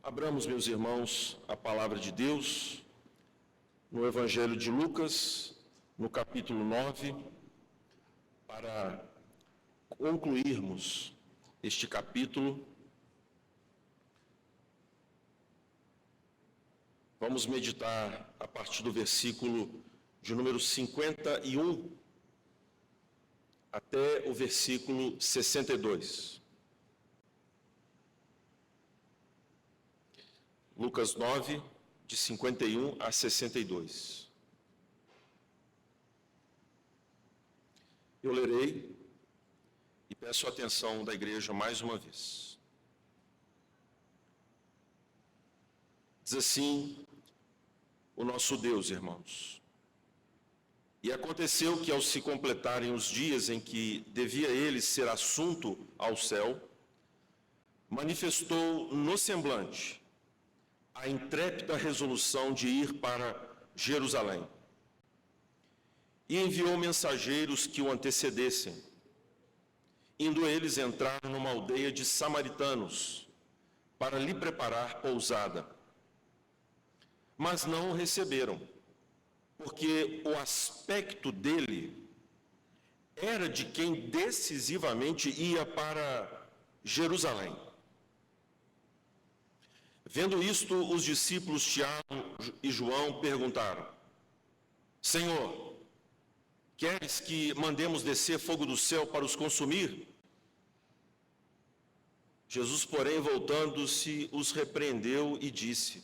Abramos, meus irmãos, a palavra de Deus no Evangelho de Lucas, no capítulo 9, para concluirmos este capítulo. Vamos meditar a partir do versículo de número 51 até o versículo 62. Lucas 9, de 51 a 62. Eu lerei e peço a atenção da igreja mais uma vez. Diz assim o nosso Deus, irmãos. E aconteceu que, ao se completarem os dias em que devia ele ser assunto ao céu, manifestou no semblante a intrépida resolução de ir para Jerusalém. E enviou mensageiros que o antecedessem. Indo eles entrar numa aldeia de samaritanos, para lhe preparar pousada. Mas não o receberam, porque o aspecto dele era de quem decisivamente ia para Jerusalém. Vendo isto, os discípulos Tiago e João perguntaram: Senhor, queres que mandemos descer fogo do céu para os consumir? Jesus, porém, voltando-se, os repreendeu e disse: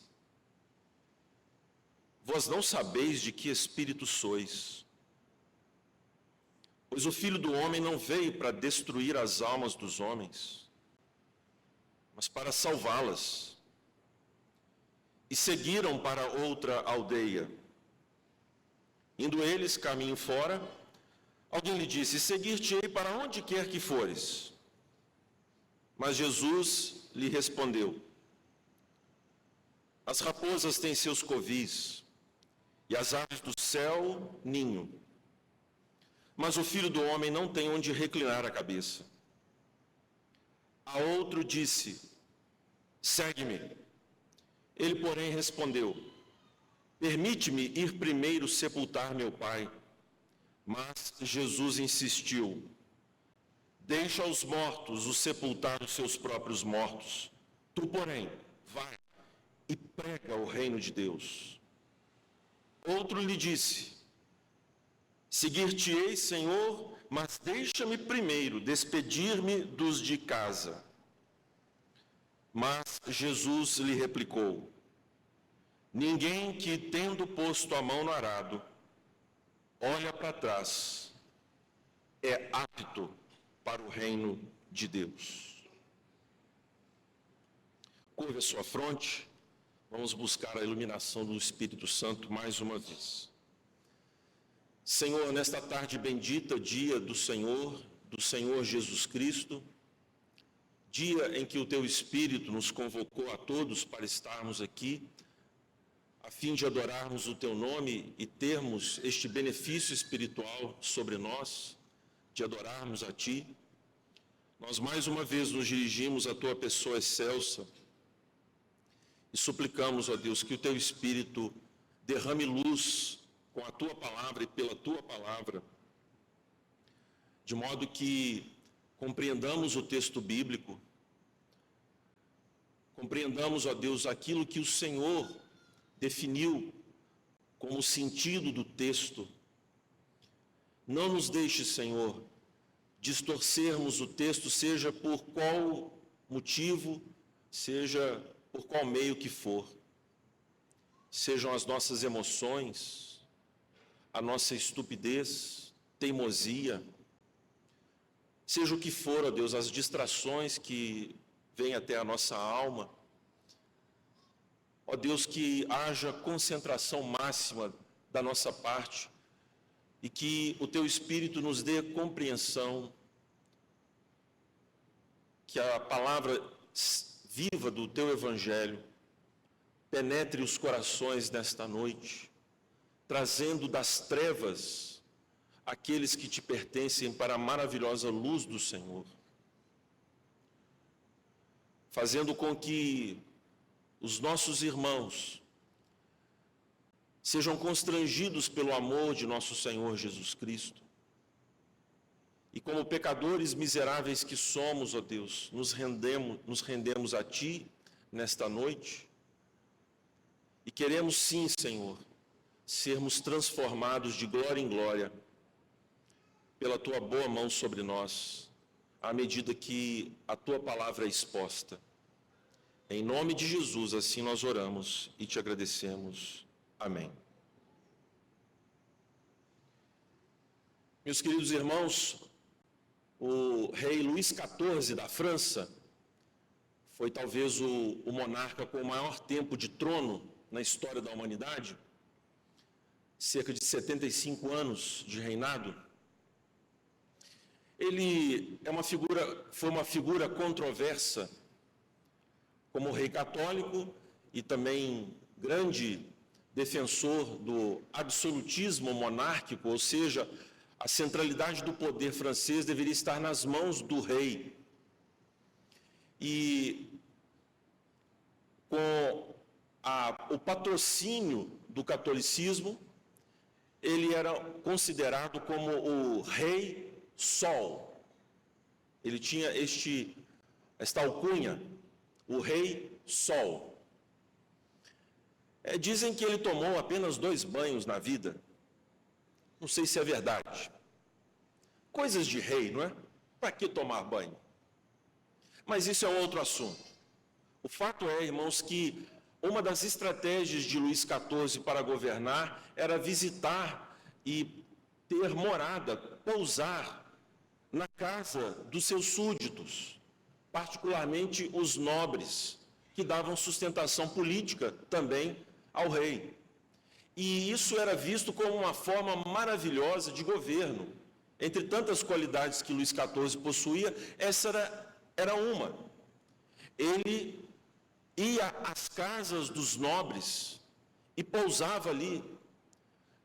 Vós não sabeis de que espírito sois, pois o Filho do Homem não veio para destruir as almas dos homens, mas para salvá-las. E seguiram para outra aldeia. Indo eles caminho fora, alguém lhe disse: Seguir-te-ei para onde quer que fores. Mas Jesus lhe respondeu: As raposas têm seus covis, e as aves do céu ninho. Mas o Filho do Homem não tem onde reclinar a cabeça. A outro disse: Segue-me. Ele, porém, respondeu: Permite-me ir primeiro sepultar meu pai. Mas Jesus insistiu: Deixa aos mortos os sepultar os seus próprios mortos. Tu, porém, vai e prega o reino de Deus. Outro lhe disse: Seguir-te-ei, Senhor, mas deixa-me primeiro despedir-me dos de casa. Mas Jesus lhe replicou: Ninguém que, tendo posto a mão no arado, olha para trás, é apto para o reino de Deus. Curva a sua fronte, vamos buscar a iluminação do Espírito Santo mais uma vez. Senhor, nesta tarde bendita, dia do Senhor Jesus Cristo, dia em que o Teu Espírito nos convocou a todos para estarmos aqui, a fim de adorarmos o Teu nome e termos este benefício espiritual sobre nós, de adorarmos a Ti, nós mais uma vez nos dirigimos à Tua pessoa excelsa e suplicamos, ó Deus, que o Teu Espírito derrame luz com a Tua palavra e pela Tua palavra, de modo que compreendamos o texto bíblico, compreendamos, ó Deus, aquilo que o Senhor definiu como sentido do texto. Não nos deixe, Senhor, distorcermos o texto, seja por qual motivo, seja por qual meio que for. Sejam as nossas emoções, a nossa estupidez, teimosia, seja o que for, ó Deus, as distrações que vêm até a nossa alma. Ó Deus, que haja concentração máxima da nossa parte e que o Teu Espírito nos dê compreensão, que a palavra viva do Teu Evangelho penetre os corações nesta noite, trazendo das trevas aqueles que Te pertencem para a maravilhosa luz do Senhor, fazendo com que os nossos irmãos sejam constrangidos pelo amor de nosso Senhor Jesus Cristo. E como pecadores miseráveis que somos, ó Deus, nos rendemos a Ti nesta noite. E queremos sim, Senhor, sermos transformados de glória em glória pela Tua boa mão sobre nós, à medida que a Tua palavra é exposta. Em nome de Jesus, assim nós oramos e Te agradecemos. Amém. Meus queridos irmãos, o rei Luís XIV da França foi talvez o monarca com o maior tempo de trono na história da humanidade, cerca de 75 anos de reinado. Ele foi uma figura controversa como rei católico e também grande defensor do absolutismo monárquico, ou seja, a centralidade do poder francês deveria estar nas mãos do rei. E com o patrocínio do catolicismo, ele era considerado como o Rei Sol. Ele tinha esta alcunha, o Rei Sol. Dizem que ele tomou apenas 2 banhos na vida. Não sei se é verdade. Coisas de rei, não é? Para que tomar banho? Mas isso é um outro assunto. O fato é, irmãos, que uma das estratégias de Luís XIV para governar era visitar e ter morada, pousar na casa dos seus súditos, particularmente os nobres, que davam sustentação política também ao rei. E isso era visto como uma forma maravilhosa de governo. Entre tantas qualidades que Luís XIV possuía, essa era uma. Ele ia às casas dos nobres e pousava ali.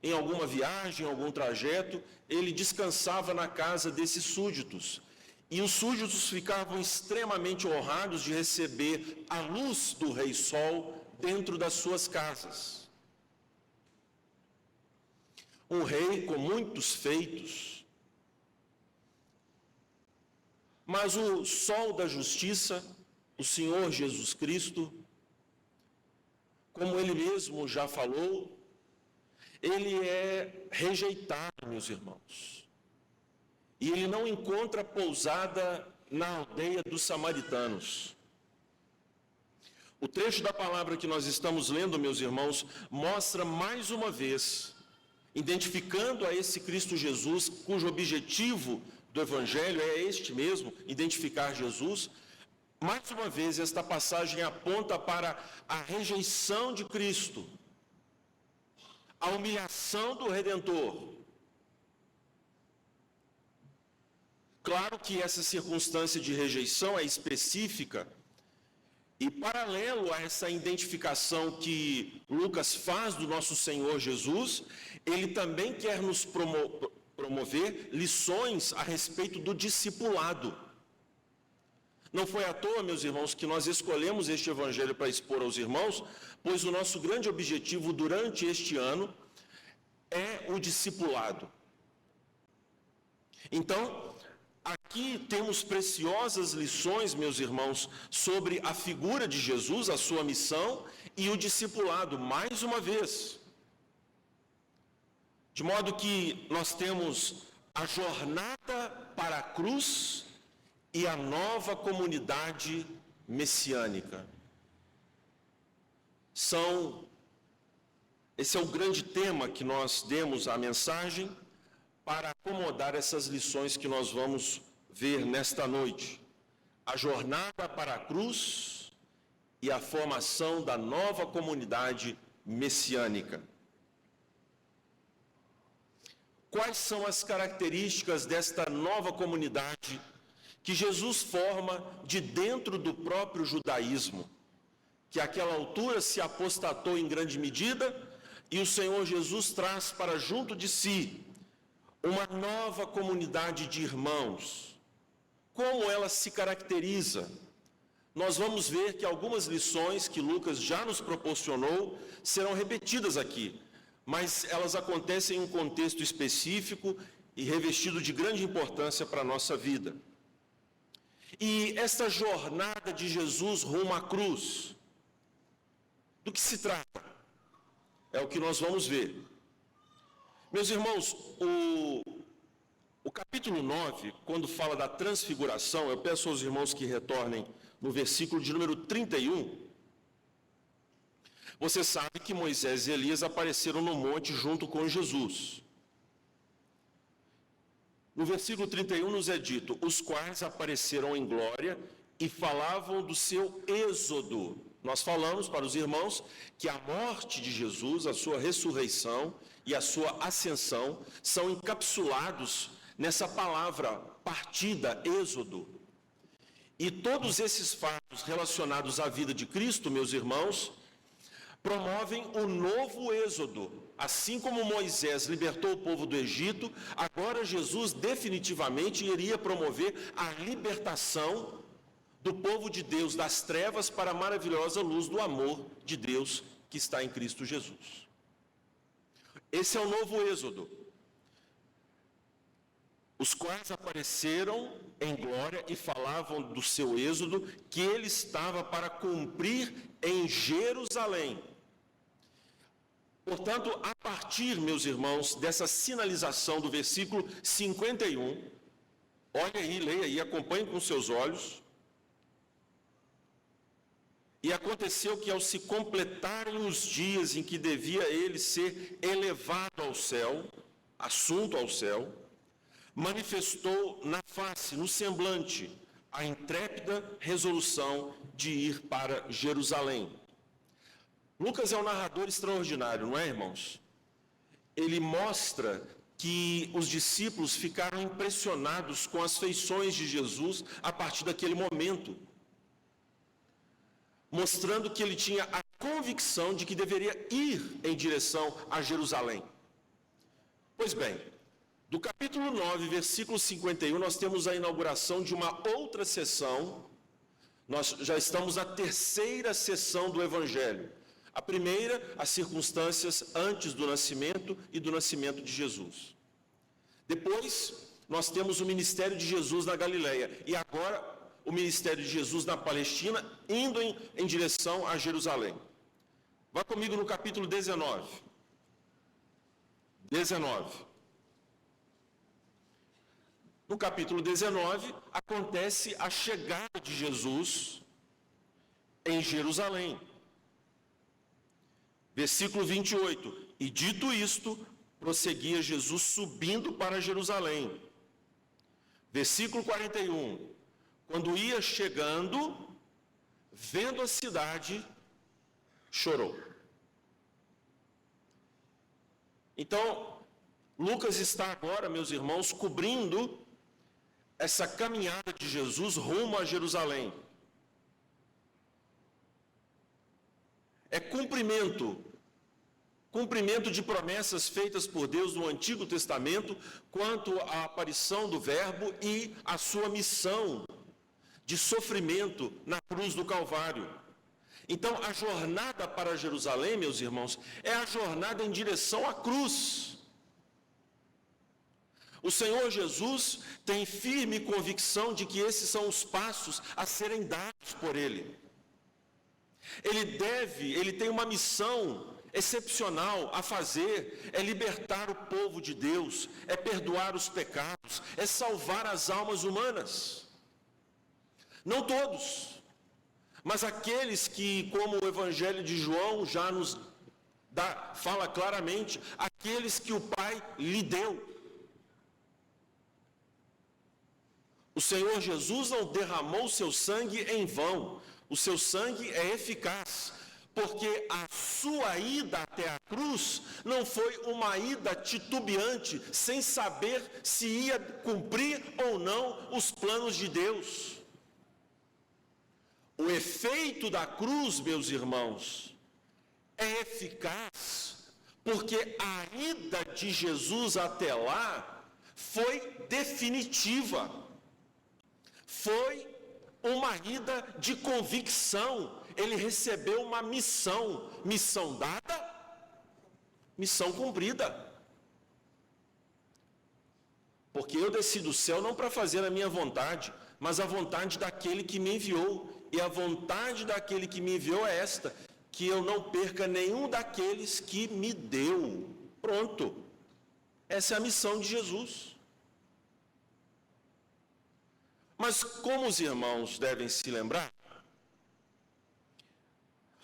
Em alguma viagem, em algum trajeto, ele descansava na casa desses súditos. E os súditos ficavam extremamente honrados de receber a luz do Rei Sol dentro das suas casas. Um rei com muitos feitos, mas o sol da justiça, o Senhor Jesus Cristo, como ele mesmo já falou, ele é rejeitado, meus irmãos. E ele não encontra pousada na aldeia dos samaritanos. O trecho da palavra que nós estamos lendo, meus irmãos, mostra mais uma vez, identificando a esse Cristo Jesus, cujo objetivo do Evangelho é este mesmo, identificar Jesus. Mais uma vez, esta passagem aponta para a rejeição de Cristo, a humilhação do Redentor. Claro que essa circunstância de rejeição é específica e paralelo a essa identificação que Lucas faz do nosso Senhor Jesus, ele também quer nos promover lições a respeito do discipulado. Não foi à toa, meus irmãos, que nós escolhemos este evangelho para expor aos irmãos, pois o nosso grande objetivo durante este ano é o discipulado. Então, aqui temos preciosas lições, meus irmãos, sobre a figura de Jesus, a sua missão e o discipulado, mais uma vez. De modo que nós temos a jornada para a cruz e a nova comunidade messiânica. Esse é o grande tema que nós demos à mensagem para acomodar essas lições que nós vamos ver nesta noite. A jornada para a cruz e a formação da nova comunidade messiânica. Quais são as características desta nova comunidade que Jesus forma de dentro do próprio judaísmo, que àquela altura se apostatou em grande medida, e o Senhor Jesus traz para junto de si uma nova comunidade de irmãos? Como ela se caracteriza? nós vamos ver que algumas lições que Lucas já nos proporcionou serão repetidas aqui, mas elas acontecem em um contexto específico e revestido de grande importância para a nossa vida. E esta jornada de Jesus rumo à cruz, do que se trata? É o que nós vamos ver. Meus irmãos, o capítulo 9, quando fala da transfiguração, eu peço aos irmãos que retornem no versículo de número 31. Você sabe que Moisés e Elias apareceram no monte junto com Jesus. No versículo 31 nos é dito, os quais apareceram em glória e falavam do seu êxodo. Nós falamos para os irmãos que a morte de Jesus, a sua ressurreição e a sua ascensão são encapsulados nessa palavra partida, êxodo. E todos esses fatos relacionados à vida de Cristo, meus irmãos, promovem o novo êxodo. Assim como Moisés libertou o povo do Egito, agora Jesus definitivamente iria promover a libertação do povo de Deus das trevas para a maravilhosa luz do amor de Deus que está em Cristo Jesus. Esse é o novo êxodo. Os quais apareceram em glória e falavam do seu êxodo, que ele estava para cumprir em Jerusalém. Portanto, a partir, meus irmãos, dessa sinalização do versículo 51, olha aí, leia aí, acompanhe com seus olhos. E aconteceu que ao se completarem os dias em que devia ele ser elevado ao céu, assunto ao céu, manifestou na face, no semblante, a intrépida resolução de ir para Jerusalém. Lucas é um narrador extraordinário, não é, irmãos? Ele mostra que os discípulos ficaram impressionados com as feições de Jesus a partir daquele momento, mostrando que ele tinha a convicção de que deveria ir em direção a Jerusalém. Pois bem, do capítulo 9, versículo 51, nós temos a inauguração de uma outra sessão. Nós já estamos na terceira sessão do Evangelho. A primeira, as circunstâncias antes do nascimento e do nascimento de Jesus. Depois, nós temos o ministério de Jesus na Galileia. E agora, o ministério de Jesus na Palestina, indo em direção a Jerusalém. Vá comigo no capítulo 19. 19. No capítulo 19, acontece a chegada de Jesus em Jerusalém. Versículo 28. E dito isto, prosseguia Jesus subindo para Jerusalém. Versículo 41. Quando ia chegando, vendo a cidade, chorou. Então, Lucas está agora, meus irmãos, cobrindo essa caminhada de Jesus rumo a Jerusalém. É cumprimento de promessas feitas por Deus no Antigo Testamento quanto à aparição do Verbo e a sua missão de sofrimento na cruz do Calvário. Então, a jornada para Jerusalém, meus irmãos, é a jornada em direção à cruz. O Senhor Jesus tem firme convicção de que esses são os passos a serem dados por Ele. Ele tem uma missão excepcional a fazer, é libertar o povo de Deus, é perdoar os pecados, é salvar as almas humanas. Não todos, mas aqueles que, como o Evangelho de João já nos fala claramente, aqueles que o Pai lhe deu. O Senhor Jesus não derramou o seu sangue em vão. O seu sangue é eficaz, porque a sua ida até a cruz não foi uma ida titubeante, sem saber se ia cumprir ou não os planos de Deus. O efeito da cruz, meus irmãos, é eficaz, porque a ida de Jesus até lá foi definitiva. Foi uma ida de convicção. Ele recebeu uma missão. Missão dada, missão cumprida. Porque eu desci do céu não para fazer a minha vontade, mas a vontade daquele que me enviou. E a vontade daquele que me enviou é esta, que eu não perca nenhum daqueles que me deu. Pronto. Essa é a missão de Jesus. Mas como os irmãos devem se lembrar,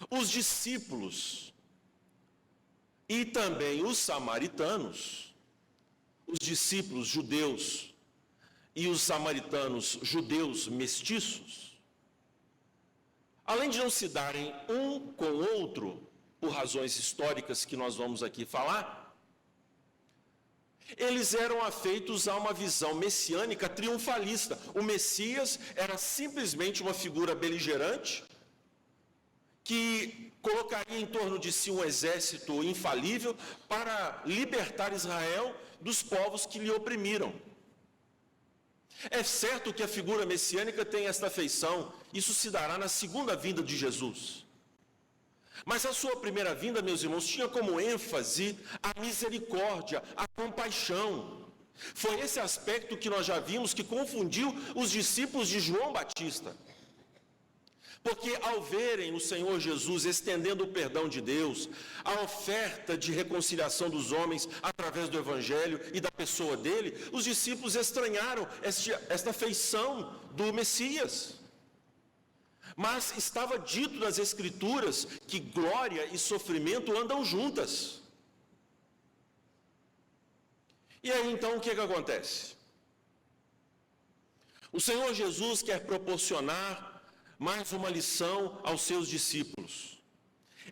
os discípulos e também os samaritanos, os discípulos judeus e os samaritanos judeus mestiços, além de não se darem um com o outro, por razões históricas que nós vamos aqui falar, eles eram afeitos a uma visão messiânica triunfalista. O Messias era simplesmente uma figura beligerante que colocaria em torno de si um exército infalível para libertar Israel dos povos que lhe oprimiram. É certo que a figura messiânica tem esta feição, isso se dará na segunda vinda de Jesus. Mas a sua primeira vinda, meus irmãos, tinha como ênfase a misericórdia, a compaixão. Foi esse aspecto que nós já vimos que confundiu os discípulos de João Batista. Porque ao verem o Senhor Jesus estendendo o perdão de Deus, a oferta de reconciliação dos homens através do Evangelho e da pessoa dele, os discípulos estranharam esta feição do Messias. Mas estava dito nas Escrituras que glória e sofrimento andam juntas. E aí então o que acontece? O Senhor Jesus quer proporcionar mais uma lição aos seus discípulos.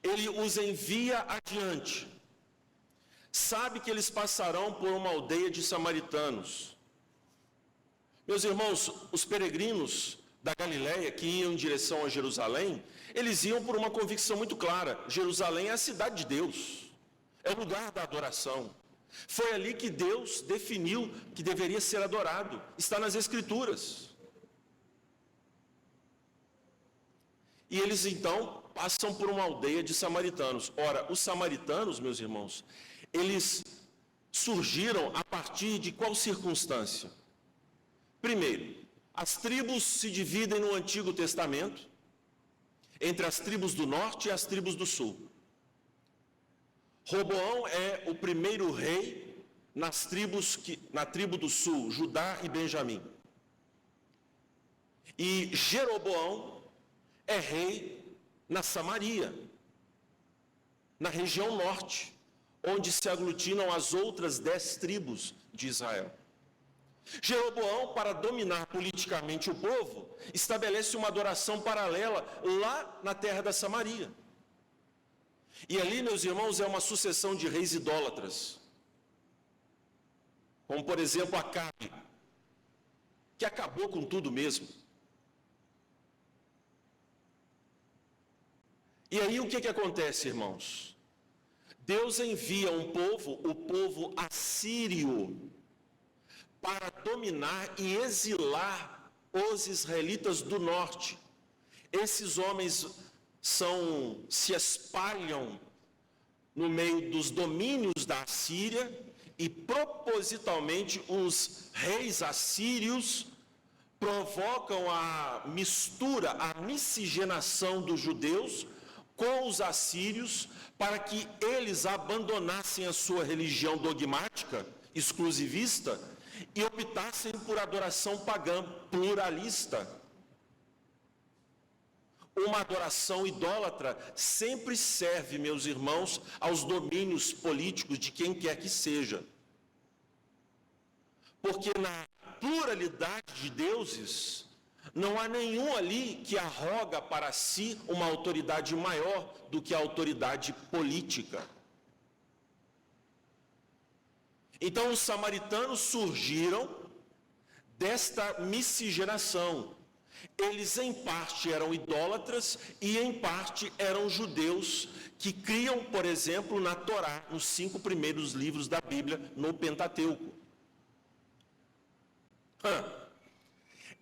Ele os envia adiante. Sabe que eles passarão por uma aldeia de samaritanos. Meus irmãos, os peregrinos da Galileia que iam em direção a Jerusalém, eles iam por uma convicção muito clara: Jerusalém é a cidade de Deus, é o lugar da adoração. Foi ali que Deus definiu que deveria ser adorado, está nas Escrituras. E eles então passam por uma aldeia de samaritanos. Ora, os samaritanos, meus irmãos, eles surgiram a partir de qual circunstância? Primeiro, as tribos se dividem no Antigo Testamento entre as tribos do norte e as tribos do sul. Roboão é o primeiro rei na tribo do sul, Judá e Benjamim. E Jeroboão é rei na Samaria, na região norte, onde se aglutinam as outras 10 tribos de Israel. Jeroboão, para dominar politicamente o povo, estabelece uma adoração paralela lá na terra da Samaria. E ali, meus irmãos, é uma sucessão de reis idólatras, como por exemplo Acabe, que acabou com tudo mesmo. E aí o que acontece, irmãos? Deus envia um povo, o povo assírio, para dominar e exilar os israelitas do norte. Esses homens se espalham no meio dos domínios da Assíria e propositalmente os reis assírios provocam a mistura, a miscigenação dos judeus com os assírios para que eles abandonassem a sua religião dogmática, exclusivista, e optassem por adoração pagã, pluralista. Uma adoração idólatra sempre serve, meus irmãos, aos domínios políticos de quem quer que seja. Porque na pluralidade de deuses, não há nenhum ali que arroga para si uma autoridade maior do que a autoridade política. Então os samaritanos surgiram desta miscigenação. Eles em parte eram idólatras e em parte eram judeus que criam, por exemplo, na Torá, nos 5 primeiros livros da Bíblia, no Pentateuco.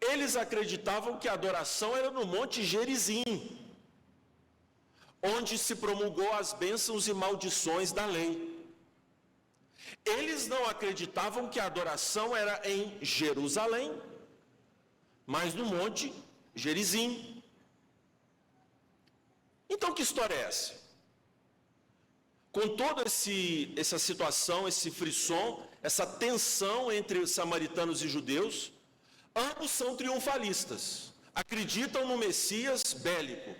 Eles acreditavam que a adoração era no Monte Gerizim, onde se promulgou as bênçãos e maldições da lei. Eles não acreditavam que a adoração era em Jerusalém, mas no Monte Gerizim. Então, que história é essa? Com toda essa situação, esse frisson, essa tensão entre os samaritanos e judeus, ambos são triunfalistas, acreditam no Messias bélico.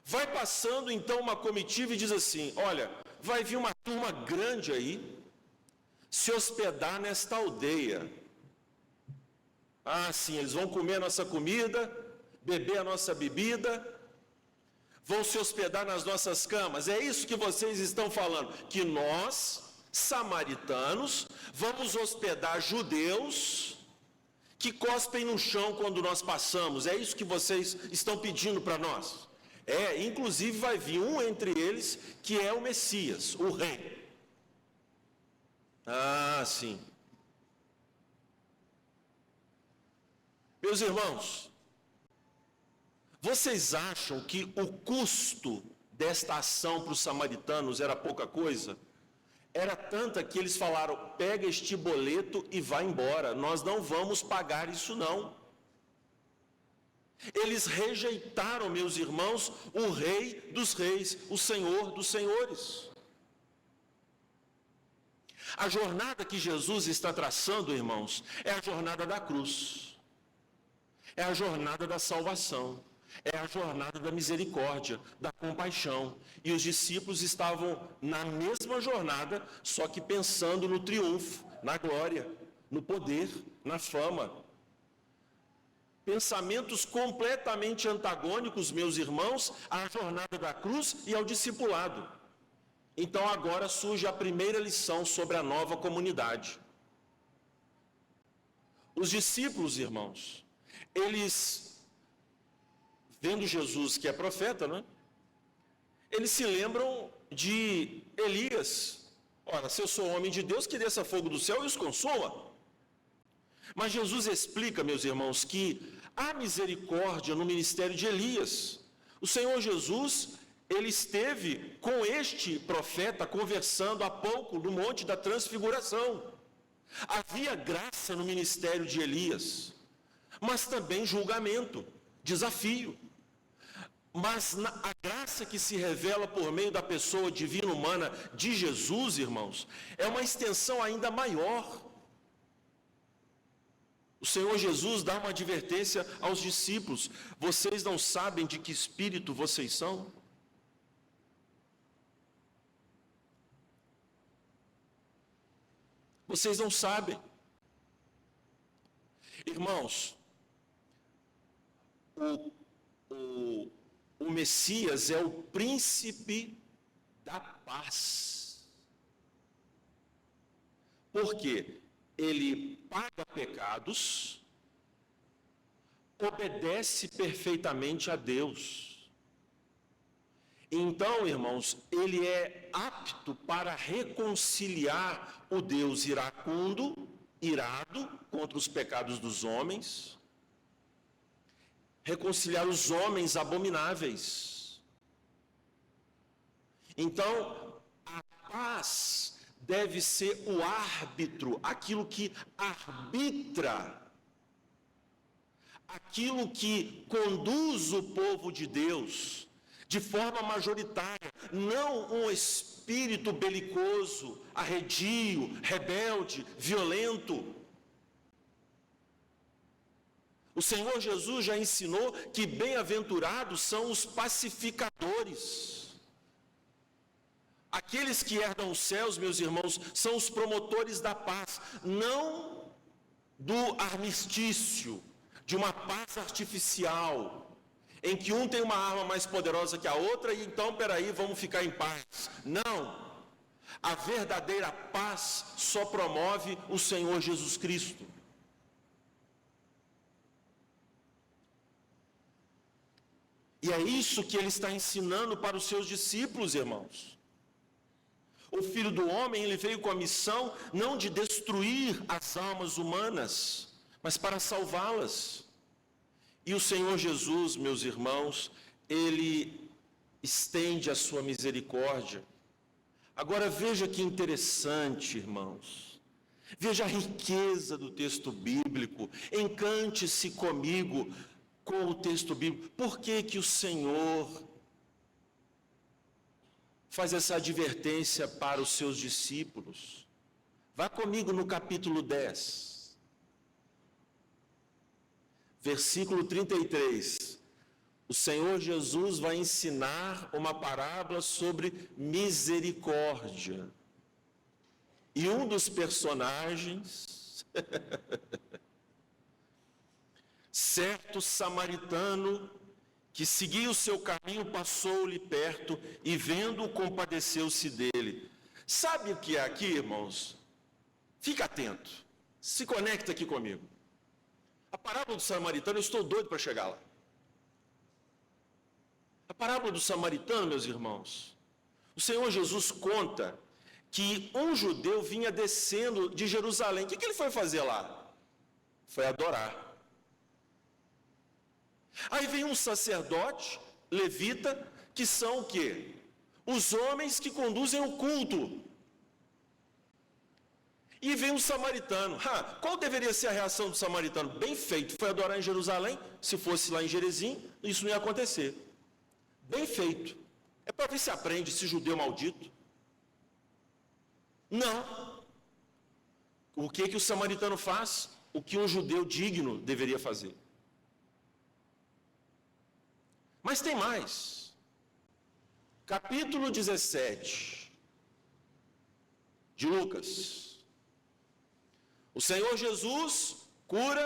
Vai passando então uma comitiva e diz assim: olha, vai vir uma turma grande aí, se hospedar nesta aldeia. Ah, sim, eles vão comer a nossa comida, beber a nossa bebida, vão se hospedar nas nossas camas. É isso que vocês estão falando, que nós, samaritanos, vamos hospedar judeus que cospem no chão quando nós passamos. É isso que vocês estão pedindo para nós? Inclusive vai vir um entre eles que é o Messias, o rei. Ah, sim. Meus irmãos, vocês acham que o custo desta ação para os samaritanos era pouca coisa? Era tanta que eles falaram: pega este boleto e vai embora, nós não vamos pagar isso não. Eles rejeitaram, meus irmãos, o Rei dos Reis, o Senhor dos Senhores. A jornada que Jesus está traçando, irmãos, é a jornada da cruz, é a jornada da salvação, é a jornada da misericórdia, da compaixão. E os discípulos estavam na mesma jornada, só que pensando no triunfo, na glória, no poder, na fama. Pensamentos completamente antagônicos, meus irmãos, à jornada da cruz e ao discipulado. Então agora surge a primeira lição sobre a nova comunidade. Os discípulos, irmãos, eles, vendo Jesus que é profeta, né? Eles se lembram de Elias. Ora, se eu sou homem de Deus, que desça fogo do céu e os consuma. Mas Jesus explica, meus irmãos, que há misericórdia no ministério de Elias. O Senhor Jesus, ele esteve com este profeta conversando há pouco no Monte da Transfiguração. Havia graça no ministério de Elias, mas também julgamento, desafio. Mas a graça que se revela por meio da pessoa divina humana de Jesus, irmãos, é uma extensão ainda maior. O Senhor Jesus dá uma advertência aos discípulos: vocês não sabem de que espírito vocês são? Vocês não sabem. Irmãos, o Messias é o príncipe da paz. Por quê? Ele paga pecados, obedece perfeitamente a Deus. Então, irmãos, ele é apto para reconciliar o Deus iracundo, irado contra os pecados dos homens, reconciliar os homens abomináveis. Então, a paz deve ser o árbitro, aquilo que arbitra, aquilo que conduz o povo de Deus de forma majoritária, não um espírito belicoso, arredio, rebelde, violento. O Senhor Jesus já ensinou que bem-aventurados são os pacificadores. Aqueles que herdam os céus, meus irmãos, são os promotores da paz, não do armistício, de uma paz artificial, em que um tem uma arma mais poderosa que a outra e então, peraí, vamos ficar em paz. Não. A verdadeira paz só promove o Senhor Jesus Cristo. E é isso que ele está ensinando para os seus discípulos, irmãos. O Filho do Homem, ele veio com a missão não de destruir as almas humanas, mas para salvá-las. E o Senhor Jesus, meus irmãos, Ele estende a sua misericórdia. Agora veja que interessante, irmãos. Veja a riqueza do texto bíblico. Encante-se comigo com o texto bíblico. Por que que o Senhor faz essa advertência para os seus discípulos? Vá comigo no capítulo 10, versículo 33. O Senhor Jesus vai ensinar uma parábola sobre misericórdia. E um dos personagens, certo samaritano, que seguia o seu caminho, passou-lhe perto e, vendo-o, compadeceu-se dele. Sabe o que é aqui, irmãos? Fica atento, se conecta aqui comigo. A parábola do samaritano, eu estou doido para chegar lá. A parábola do samaritano, meus irmãos, o Senhor Jesus conta que um judeu vinha descendo de Jerusalém. O que ele foi fazer lá? Foi adorar. Aí vem um sacerdote, levita, que são o quê? Os homens que conduzem o culto. E vem um samaritano. Qual deveria ser a reação do samaritano? Bem feito, foi adorar em Jerusalém. Se fosse lá em Gerezim, isso não ia acontecer. Bem feito. É para ver se aprende, esse judeu maldito. Não. O que o samaritano faz? O que um judeu digno deveria fazer. Mas tem mais. Capítulo 17 de Lucas. O Senhor Jesus cura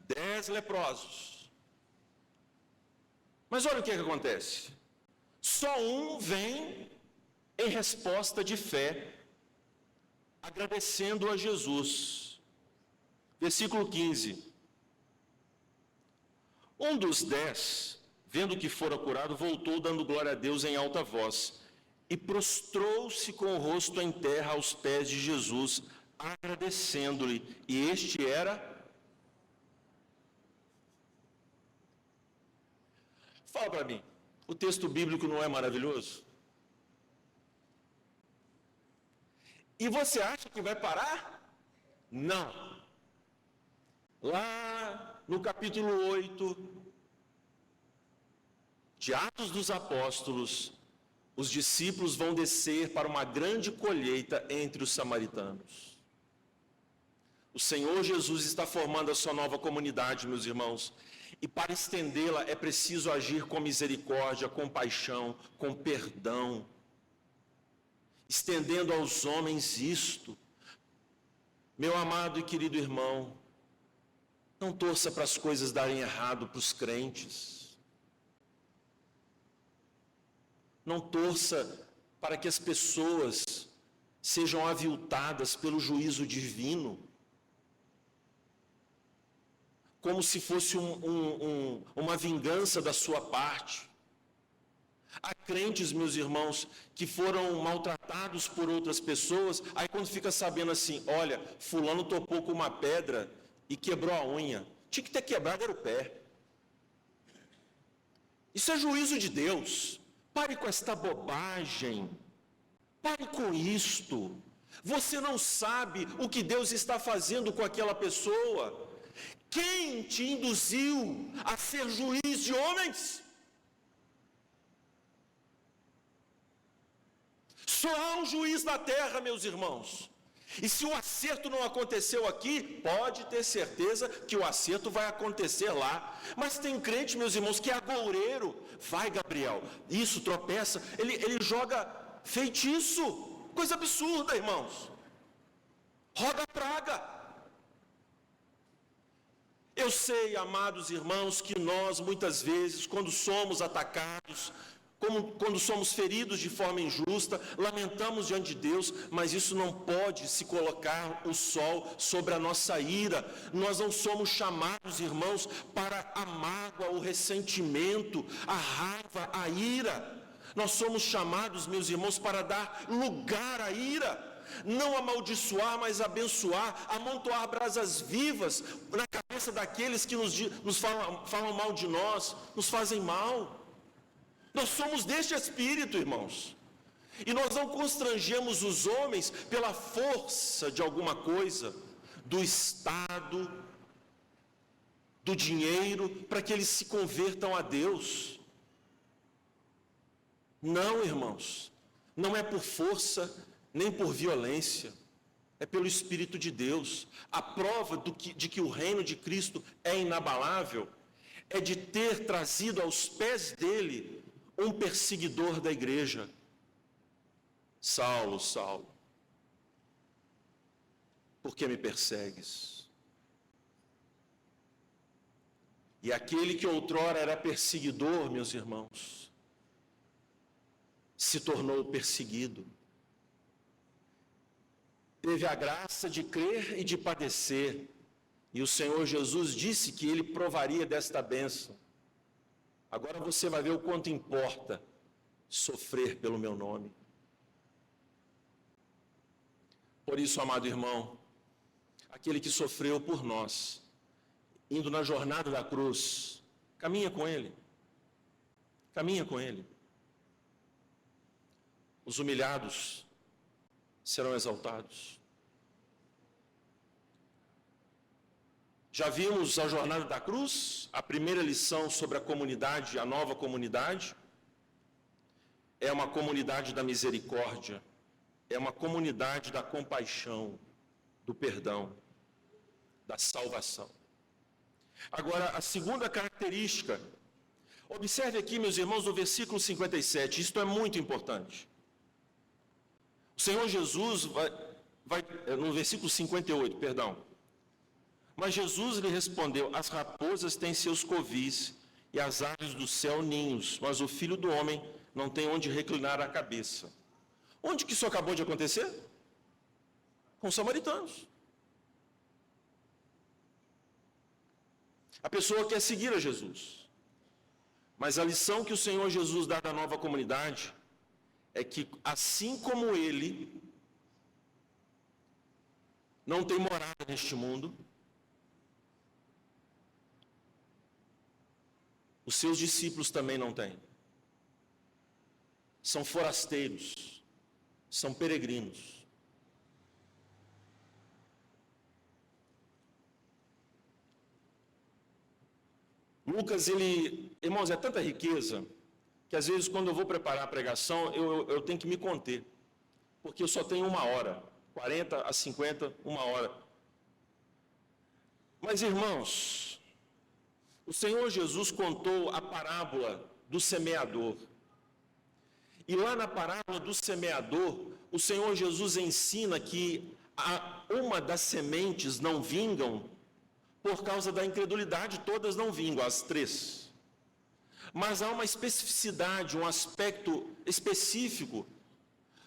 10 leprosos. Mas olha o que acontece. Só um vem em resposta de fé, agradecendo a Jesus. Versículo 15. Um dos 10, vendo que fora curado, voltou dando glória a Deus em alta voz e prostrou-se com o rosto em terra aos pés de Jesus, agradecendo-lhe. E este era... Fala para mim, o texto bíblico não é maravilhoso? E você acha que vai parar? Não. Lá no capítulo 8 de Atos dos Apóstolos, os discípulos vão descer para uma grande colheita entre os samaritanos. O Senhor Jesus está formando a sua nova comunidade, meus irmãos, e para estendê-la é preciso agir com misericórdia, com compaixão, com perdão, estendendo aos homens isto. Meu amado e querido irmão, não torça para as coisas darem errado para os crentes. Não torça para que as pessoas sejam aviltadas pelo juízo divino, como se fosse uma vingança da sua parte. Há crentes, meus irmãos, que foram maltratados por outras pessoas, aí quando fica sabendo assim, olha, fulano topou com uma pedra e quebrou a unha. Tinha que ter quebrado era o pé. Isso é juízo de Deus. Pare com esta bobagem. Pare com isto. Você não sabe o que Deus está fazendo com aquela pessoa. Quem te induziu a ser juiz de homens? Só há um juiz na terra, meus irmãos. E se o acerto não aconteceu aqui, pode ter certeza que o acerto vai acontecer lá. Mas tem crente, meus irmãos, que é agoureiro. Vai, Gabriel, isso, tropeça. Ele joga feitiço. Coisa absurda, irmãos. Roga praga. Eu sei, amados irmãos, que nós, muitas vezes, quando somos atacados, quando somos feridos de forma injusta, lamentamos diante de Deus, mas isso não pode se colocar o sol sobre a nossa ira. Nós não somos chamados, irmãos, para a mágoa, o ressentimento, a raiva, a ira. Nós somos chamados, meus irmãos, para dar lugar à ira. não amaldiçoar, mas abençoar, amontoar brasas vivas na cabeça daqueles que nos falam mal de nós, nos fazem mal. Nós somos deste espírito, irmãos. E nós não constrangemos os homens pela força de alguma coisa, do Estado, do dinheiro, para que eles se convertam a Deus. Não, irmãos, não é por força, nem por violência, é pelo Espírito de Deus. A prova de que o reino de Cristo é inabalável é de ter trazido aos pés dele um perseguidor da igreja. Saulo, Saulo, por que me persegues? E aquele que outrora era perseguidor, meus irmãos, se tornou perseguido. Teve a graça de crer e de padecer. E o Senhor Jesus disse que ele provaria desta bênção. Agora você vai ver o quanto importa sofrer pelo meu nome. Por isso, amado irmão, aquele que sofreu por nós, indo na jornada da cruz, caminha com ele. Caminha com ele. Os humilhados serão exaltados. Já vimos a jornada da cruz, a primeira lição sobre a comunidade, a nova comunidade. É uma comunidade da misericórdia, é uma comunidade da compaixão, do perdão, da salvação. Agora, a segunda característica, observe aqui, meus irmãos, no versículo 57, isto é muito importante. O Senhor Jesus no versículo 58, perdão. Mas Jesus lhe respondeu: as raposas têm seus covis e as aves do céu ninhos, mas o Filho do Homem não tem onde reclinar a cabeça. Onde que isso acabou de acontecer? Com os samaritanos. A pessoa quer seguir a Jesus. Mas a lição que o Senhor Jesus dá da nova comunidade é que, assim como ele não tem morada neste mundo, os seus discípulos também não têm. São forasteiros, são peregrinos. Lucas, irmãos, é tanta riqueza que às vezes quando eu vou preparar a pregação, eu tenho que me conter, porque eu só tenho 1 hora, 40 a 50, 1 hora. Mas, irmãos, o Senhor Jesus contou a parábola do semeador. E lá na parábola do semeador, o Senhor Jesus ensina que uma das sementes não vingam por causa da incredulidade, todas não vingam, as 3. Mas há uma especificidade, um aspecto específico.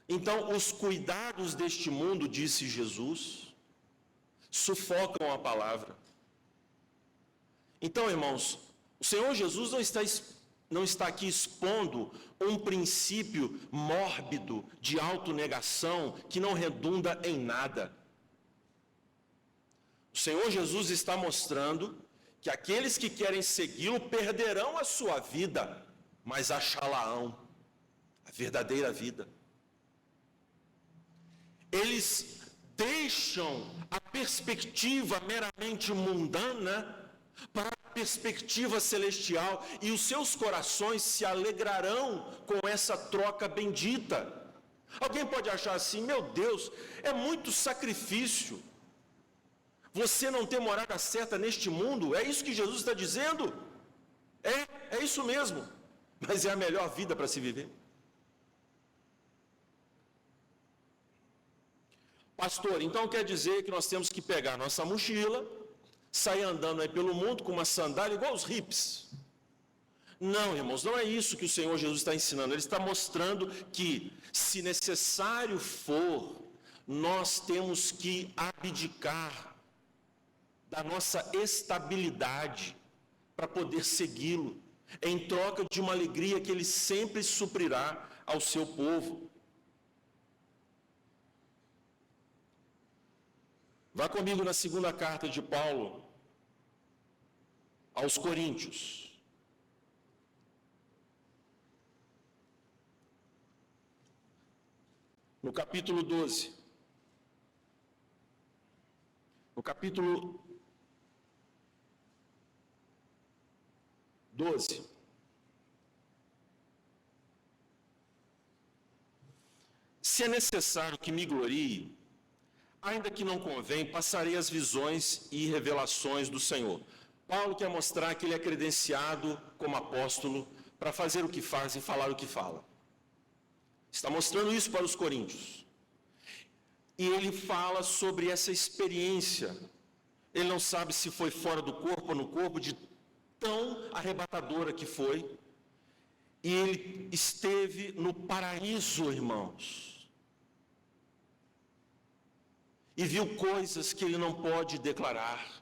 Então, os cuidados deste mundo, disse Jesus, sufocam a palavra. Então, irmãos, o Senhor Jesus não está aqui expondo um princípio mórbido de autonegação que não redunda em nada. O Senhor Jesus está mostrando que aqueles que querem segui-lo perderão a sua vida, mas achará-ão a verdadeira vida. Eles deixam a perspectiva meramente mundana para a perspectiva celestial, e os seus corações se alegrarão com essa troca bendita. Alguém pode achar assim: meu Deus, é muito sacrifício você não ter morada certa neste mundo. É isso que Jesus está dizendo? É isso mesmo, mas é a melhor vida para se viver. Pastor, então quer dizer que nós temos que pegar nossa mochila, sair andando aí pelo mundo com uma sandália igual os hippies? Não, irmãos, não é isso que o Senhor Jesus está ensinando. Ele está mostrando que, se necessário for, nós temos que abdicar da nossa estabilidade para poder segui-lo, em troca de uma alegria que ele sempre suprirá ao seu povo. Vá comigo na segunda carta de Paulo aos Coríntios. No capítulo 12. No capítulo 12. Se é necessário que me glorie, ainda que não convém, passarei as visões e revelações do Senhor. Paulo quer mostrar que ele é credenciado como apóstolo para fazer o que faz e falar o que fala. Está mostrando isso para os coríntios. E ele fala sobre essa experiência. Ele não sabe se foi fora do corpo ou no corpo, de tão arrebatadora que foi. E ele esteve no paraíso, irmãos. E viu coisas que ele não pode declarar.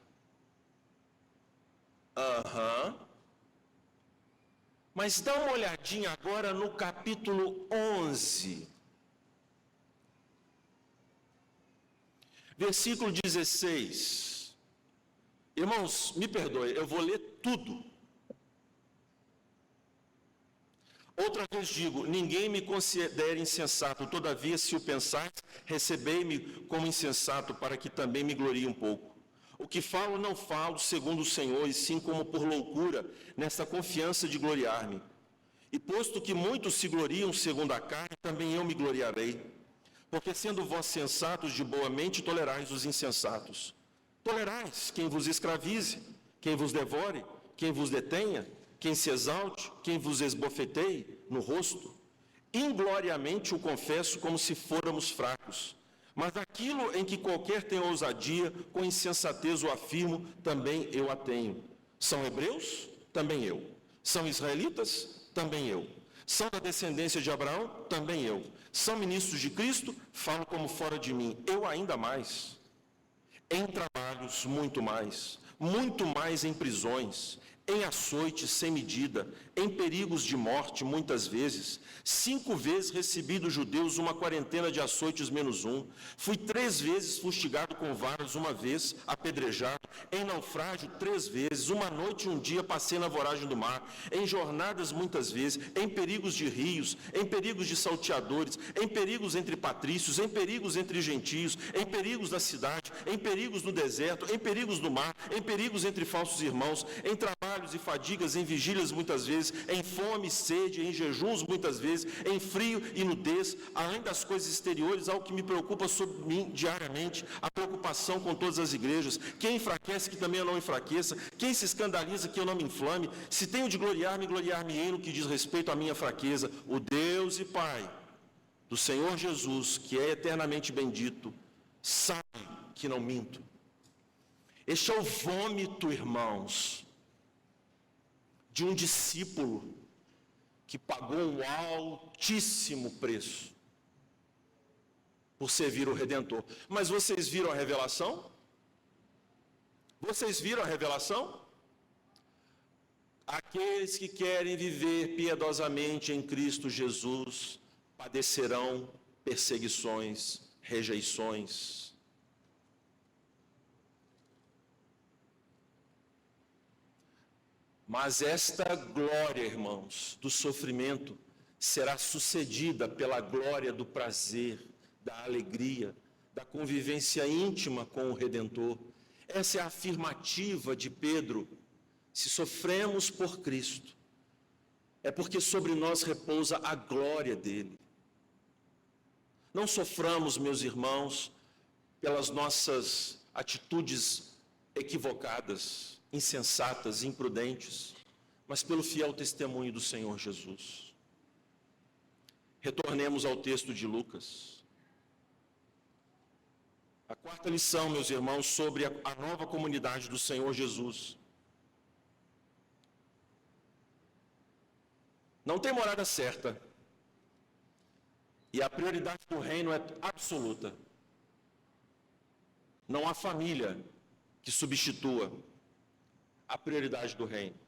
Mas dá uma olhadinha agora no capítulo 11. Versículo 16. Irmãos, me perdoe, eu vou ler tudo. Outra vez digo, ninguém me considere insensato, todavia, se o pensar, recebei-me como insensato, para que também me glorie um pouco. O que falo, não falo segundo o Senhor, e sim como por loucura, nessa confiança de gloriar-me. E posto que muitos se gloriam segundo a carne, também eu me gloriarei. Porque sendo vós sensatos de boa mente, tolerais os insensatos. Tolerais quem vos escravize, quem vos devore, quem vos detenha, quem se exalte, quem vos esbofeteie no rosto. Ingloriamente o confesso como se fôramos fracos. Mas aquilo em que qualquer tem ousadia, com insensatez o afirmo, também eu a tenho. São hebreus? Também eu. São israelitas? Também eu. São da descendência de Abraão? Também eu. São ministros de Cristo? Falo como fora de mim. Eu ainda mais. Em trabalhos, muito mais em prisões, em açoites sem medida, em perigos de morte muitas vezes. 5 vezes recebi dos judeus uma quarentena de açoites menos um. Fui 3 vezes fustigado com varas, uma vez apedrejado. Em naufrágio 3 vezes. Uma noite e um dia passei na voragem do mar. Em jornadas muitas vezes. Em perigos de rios, em perigos de salteadores, em perigos entre patrícios, em perigos entre gentios, em perigos da cidade, em perigos no deserto, em perigos no mar, em perigos entre falsos irmãos, em trabalhos e fadigas, em vigílias muitas vezes, em fome e sede, em jejuns muitas vezes, em frio e nudez, além das coisas exteriores, algo que me preocupa sobre mim diariamente, a preocupação com todas as igrejas. Quem enfraquece, que também eu não enfraqueça. Quem se escandaliza, que eu não me inflame. Se tenho de gloriar-me, gloriar-me-ei no que diz respeito à minha fraqueza. O Deus e Pai do Senhor Jesus, que é eternamente bendito, sabe que não minto. Este é o vômito, irmãos, de um discípulo que pagou um altíssimo preço por servir o Redentor. Mas vocês viram a revelação? Vocês viram a revelação? Aqueles que querem viver piedosamente em Cristo Jesus padecerão perseguições, rejeições. Mas esta glória, irmãos, do sofrimento, será sucedida pela glória do prazer, da alegria, da convivência íntima com o Redentor. Essa é a afirmativa de Pedro. Se sofremos por Cristo, é porque sobre nós repousa a glória dele. Não soframos, meus irmãos, pelas nossas atitudes equivocadas, insensatas, imprudentes, mas pelo fiel testemunho do Senhor Jesus. Retornemos ao texto de Lucas. A quarta lição, meus irmãos, sobre a nova comunidade do Senhor Jesus. Não tem morada certa. E a prioridade do reino é absoluta. Não há família que substitua a prioridade do reino.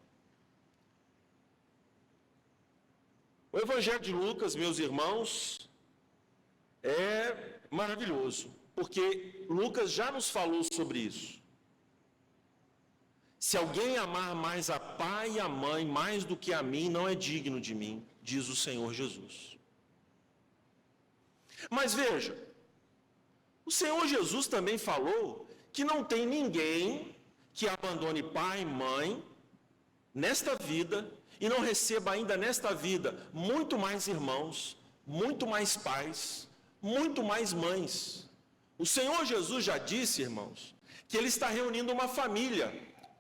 O Evangelho de Lucas, meus irmãos, é maravilhoso. porque Lucas já nos falou sobre isso. Se alguém amar mais a pai e a mãe mais do que a mim, não é digno de mim, diz o Senhor Jesus. Mas veja, o Senhor Jesus também falou que não tem ninguém que abandone pai e mãe nesta vida e não receba ainda nesta vida muito mais irmãos, muito mais pais, muito mais mães. O Senhor Jesus já disse, irmãos, que Ele está reunindo uma família,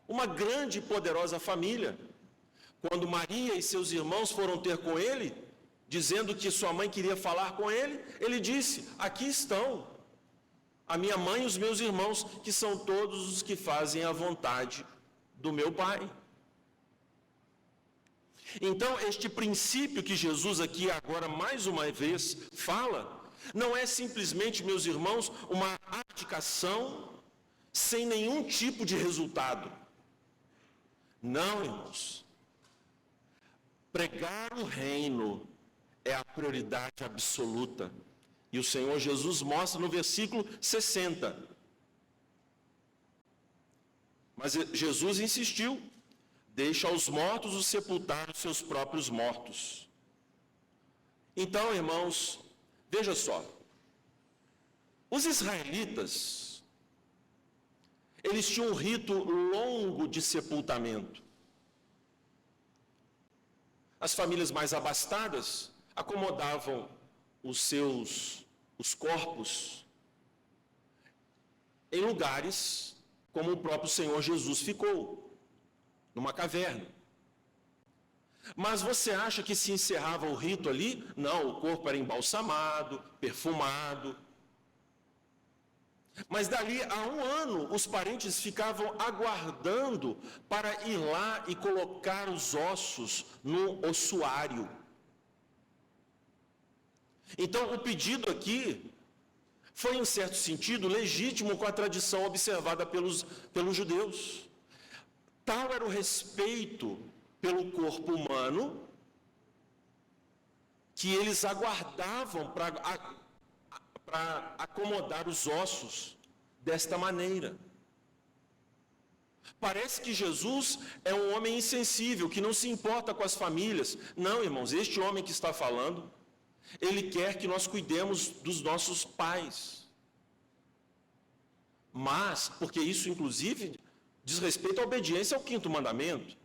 uma grande e poderosa família. Quando Maria e seus irmãos foram ter com Ele, dizendo que sua mãe queria falar com Ele, Ele disse, aqui estão a minha mãe e os meus irmãos, que são todos os que fazem a vontade do meu Pai. Então, este princípio que Jesus aqui agora mais uma vez fala, não é simplesmente, meus irmãos, uma abdicação sem nenhum tipo de resultado. Não, irmãos. Pregar o reino é a prioridade absoluta. E o Senhor Jesus mostra no versículo 60. Mas Jesus insistiu. Deixa aos mortos os sepultar os seus próprios mortos. Então, irmãos, veja só. Os israelitas, eles tinham um rito longo de sepultamento. As famílias mais abastadas acomodavam os corpos em lugares como o próprio Senhor Jesus ficou, numa caverna. Mas você acha que se encerrava o rito ali? Não, o corpo era embalsamado, perfumado. Mas dali a 1 ano, os parentes ficavam aguardando para ir lá e colocar os ossos no ossuário. Então, o pedido aqui foi, em certo sentido, legítimo com a tradição observada pelos judeus. Tal era o respeito pelo corpo humano que eles aguardavam para acomodar os ossos desta maneira. Parece que Jesus é um homem insensível, que não se importa com as famílias. Não, irmãos, este homem que está falando, ele quer que nós cuidemos dos nossos pais. Mas, porque isso inclusive diz respeito à obediência ao 5º mandamento.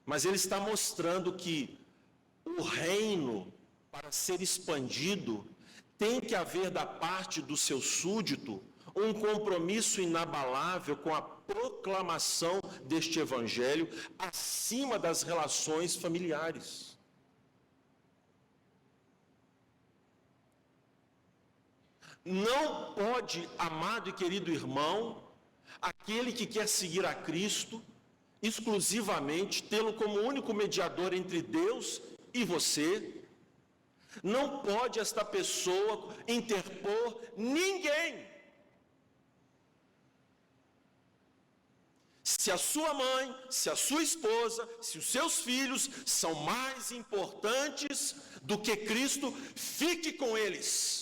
Mas ele está mostrando que o reino, para ser expandido, tem que haver da parte do seu súdito um compromisso inabalável com a proclamação deste evangelho acima das relações familiares. Não pode, amado e querido irmão, aquele que quer seguir a Cristo, exclusivamente, tê-lo como único mediador entre Deus e você, não pode esta pessoa interpor ninguém. Se a sua mãe, se a sua esposa, se os seus filhos são mais importantes do que Cristo, fique com eles.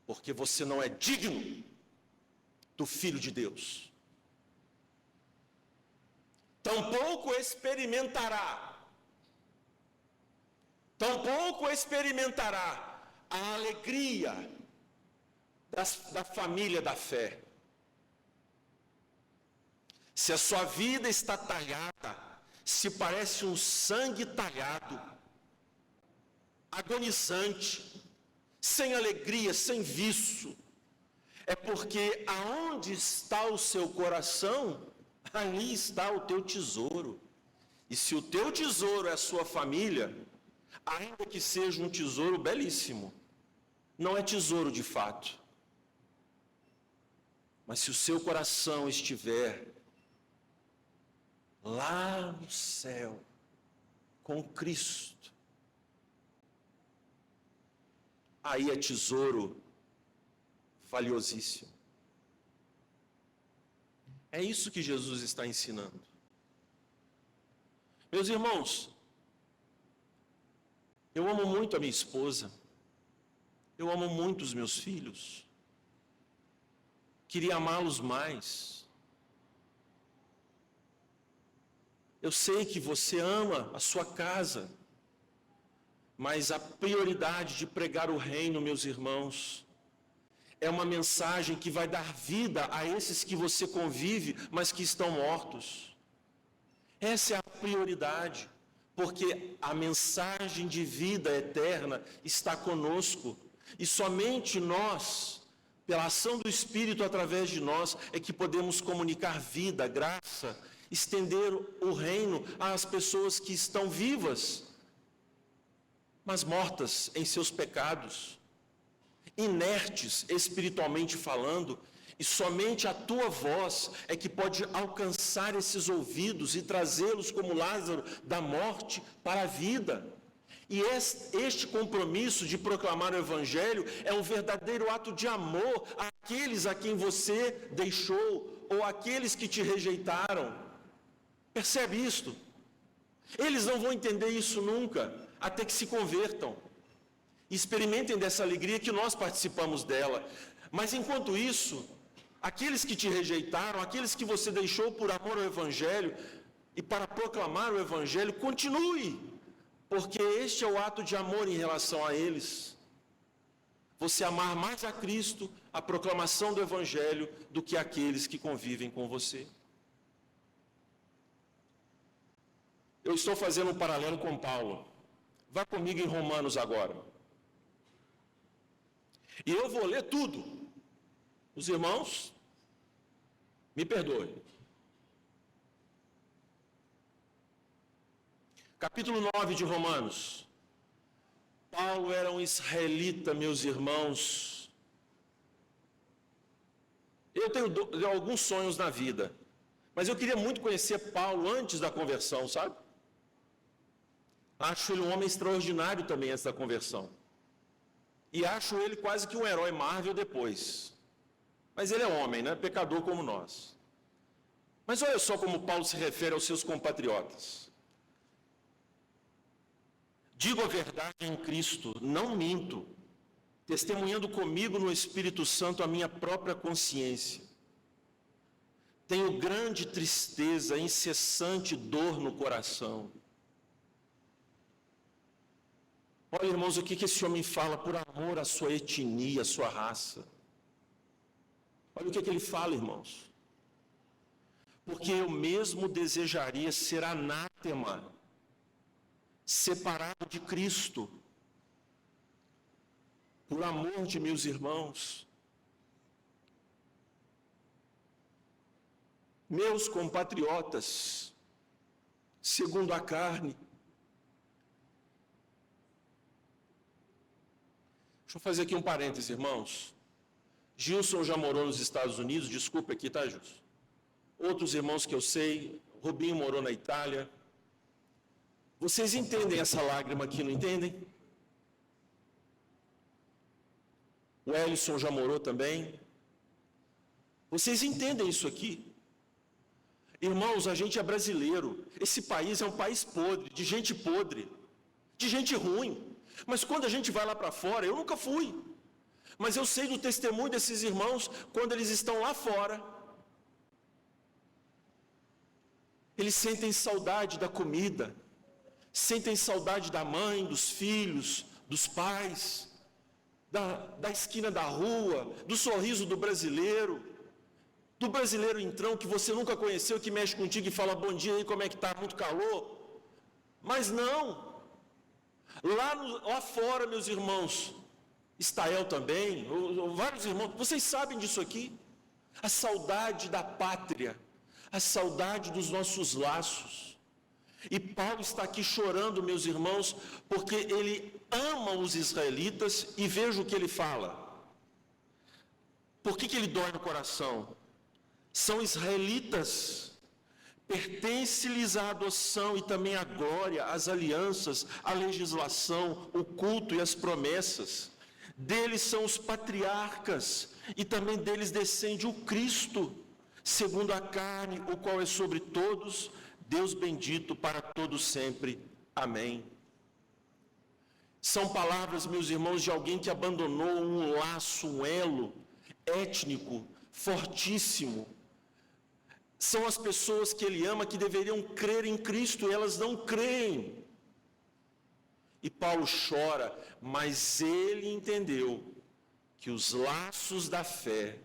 Porque você não é digno do Filho de Deus. Tampouco experimentará a alegria da família da fé. Se a sua vida está talhada, se parece um sangue talhado, agonizante, sem alegria, sem viço, é porque aonde está o seu coração, ali está o teu tesouro. E se o teu tesouro é a sua família, ainda que seja um tesouro belíssimo, não é tesouro de fato. Mas se o seu coração estiver lá no céu, com Cristo, aí é tesouro valiosíssimo. É isso que Jesus está ensinando. Meus irmãos, eu amo muito a minha esposa, eu amo muito os meus filhos, queria amá-los mais. Eu sei que você ama a sua casa, mas a prioridade de pregar o reino, meus irmãos, é uma mensagem que vai dar vida a esses que você convive, mas que estão mortos. Essa é a prioridade, porque a mensagem de vida eterna está conosco, e somente nós, pela ação do Espírito através de nós, é que podemos comunicar vida, graça, estender o reino às pessoas que estão vivas, mas mortas em seus pecados, inertes espiritualmente falando, e somente a tua voz é que pode alcançar esses ouvidos e trazê-los como Lázaro da morte para a vida. E este compromisso de proclamar o Evangelho é um verdadeiro ato de amor àqueles a quem você deixou ou àqueles que te rejeitaram. Percebe isto? Eles não vão entender isso nunca, até que se convertam. Experimentem dessa alegria que nós participamos dela. Mas enquanto isso, aqueles que te rejeitaram, aqueles que você deixou por amor ao Evangelho e para proclamar o Evangelho, continue, porque este é o ato de amor em relação a eles. Você amar mais a Cristo, a proclamação do Evangelho, do que aqueles que convivem com você. Eu estou fazendo um paralelo com Paulo. Vá comigo em Romanos agora. E eu vou ler tudo. Os irmãos, me perdoem. Capítulo 9 de Romanos. Paulo era um israelita, meus irmãos. Eu tenho alguns sonhos na vida, mas eu queria muito conhecer Paulo antes da conversão, sabe? Acho ele um homem extraordinário também antes da conversão. E acho ele quase que um herói Marvel depois. Mas ele é homem, né? Pecador como nós. Mas olha só como Paulo se refere aos seus compatriotas. Digo a verdade em Cristo, não minto, testemunhando comigo no Espírito Santo a minha própria consciência. Tenho grande tristeza, incessante dor no coração. Olha, irmãos, o que esse homem fala por amor à sua etnia, à sua raça. Olha o que ele fala, irmãos. Porque eu mesmo desejaria ser anátema, separado de Cristo, por amor de meus irmãos. Meus compatriotas, segundo a carne. Deixa eu fazer aqui um parêntese, irmãos. Gilson já morou nos Estados Unidos, desculpa aqui, tá, Gilson? Outros irmãos que eu sei, Rubinho morou na Itália. Vocês entendem essa lágrima aqui, não entendem? O Ellison já morou também. Vocês entendem isso aqui? Irmãos, a gente é brasileiro. Esse país é um país podre, de gente ruim. Mas quando a gente vai lá para fora, eu nunca fui, mas eu sei do testemunho desses irmãos, quando eles estão lá fora, eles sentem saudade da comida, sentem saudade da mãe, dos filhos, dos pais, da esquina da rua, do sorriso do brasileiro entrão que você nunca conheceu, que mexe contigo e fala bom dia aí, como é que está, muito calor. Mas não. Lá fora, meus irmãos, Estael também, vários irmãos, vocês sabem disso aqui. A saudade da pátria, a saudade dos nossos laços. E Paulo está aqui chorando, meus irmãos, porque ele ama os israelitas e veja o que ele fala. Por que ele dói no coração? São israelitas. Pertence-lhes a adoção e também a glória, as alianças, a legislação, o culto e as promessas. Deles são os patriarcas e também deles descende o Cristo, segundo a carne, o qual é sobre todos, Deus bendito para todos sempre. Amém. São palavras, meus irmãos, de alguém que abandonou um laço, um elo étnico, fortíssimo. São as pessoas que ele ama que deveriam crer em Cristo, e elas não creem. E Paulo chora, mas ele entendeu que os laços da fé